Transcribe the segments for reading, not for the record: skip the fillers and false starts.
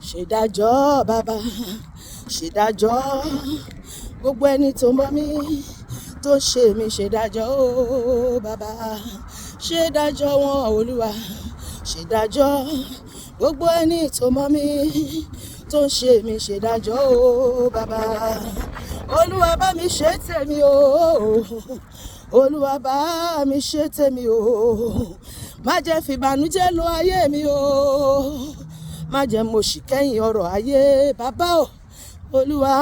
ṣèdájọ́ bàbá, ṣèdájọ́ gbogbo ẹni tó mọ̀ mí tó ṣe mí, ṣèdájọ́ o bàbá, ṣèdájọ́ wọn olúwa, ṣèdájọ́ gbogbo ẹni tó mọ̀ mí tó ṣe mí, ṣèdájọ́ o bàbá, olúwa bá mi ṣe tèmi o, olúwa bá mi ṣe tèmi o, má jẹ́ fìbànújẹ́ lo ayé mi o, má jẹ́ mo ṣì kẹ́yìn ọ̀rọ̀ ayé bàbá o, olúwa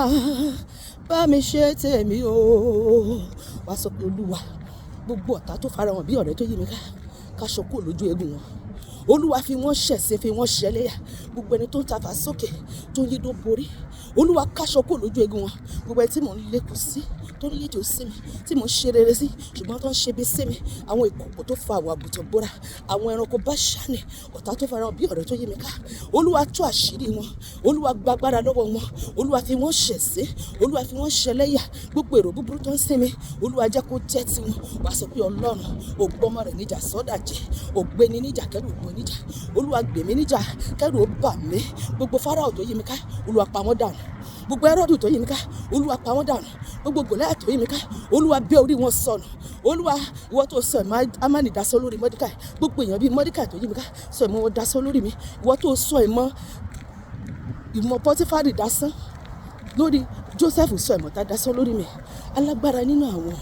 bá mi ṣe tèmi o. Wá sọ pé olúwa gbogbo ọ̀tá tó farahàn bí ọ̀rẹ́ tó yí mi ká ṣọkú lójú eégún wọn, olúwa fi wọ́n ṣẹ̀sín, fi wọ́n ṣẹlẹ́yà, gbogbo ẹni tó ń tafà sókè tó ń yídó borí, olúwa káṣọ kúrò lójú eégún wọn, gbogbo ẹni tí mò ń lékun sí tó ń léjò sí mi, tí mò ń ṣe rere sí ṣùgbọ́n tó ń ṣe bí sí mi, àwọn ìkòkò tó fa àwọn àgùntàn bóra, àwọn ẹranko bá ṣàní, ọ̀tá tó farahàn bí ọ̀rẹ́ tó yí mi ká, olúwa tú àṣírí wọn, olúwa gbàgbára lọ́wọ́ wọn, olúwa fi wọ́n ṣẹ̀sín, olúwa fi wọ́n ṣẹlẹ́yà, gbogbo èrò búburú tó ń sí mi, olúwa jẹ́ kó jẹ́ tiwọn. Wá sọ pé ọlọ́run ògbọ́mọ rẹ̀ níjà sọ́dà jẹ́, ògbéni níjà kẹ́rù ògbó níjà, olúwa gbèmí níjà kẹ́rù ó bà mí, gbogbo Fáráò tó yí mi ká, olúwa pa wọ́n dànù, gbogbo Hẹ́rọ́dù tó yí mi ká, olúwa pa wọ́n dànù, gbogbo Gòláyátì tó yí mi ká, olúwa bẹ́ orí wọn sọnù, olúwa ìwọ tó sọ ìmọ̀ Ámánì dasọ lórí Mọ́dékáì, gbogbo èèyàn bíi Mọ́dékáì tó yí mi ká, sọ ìmọ̀ wọn dasọ lórí mi, ìwọ tó sọ ìmọ̀ Pọ́tífárì dasán lórí Jósẹ́fù, sọ ìmọ̀ tá dasán lórí mi, alágbára nínú àwọn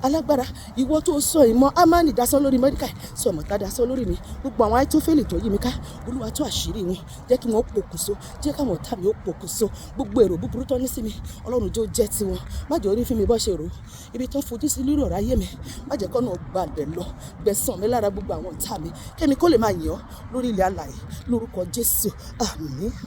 alágbára, ìwọ tó sọ ìmọ̀ Ámánì dasán lórí Mọ́dékáì, sọ ìmọ̀ tá dasán lórí mi, gbogbo àwọn Áítófélì tó yí mi ká, olúwa tú àṣírí wọn, jẹ́ kí wọ́n pokùnso, jẹ́ káwọn ọ̀tá mi ó pokùnso, gbogbo èrò búburú tó ní sí mi, ọlọ́run jẹ́ ó jẹ́ tiwọn, má jẹ́ orí fún mi bọ́ ṣe rò, ibi tó fojú sí lórí ọ̀rọ̀ ayé mi, má jẹ́ kọ́nà ọgbà bẹ̀ lọ, gbẹ̀san mi lára gbogbo àwọn ọ̀tá mi, kémi kó lè máa yàn ọ́ lórí ilẹ̀ alààyè lórúkọ Jésù, àmín.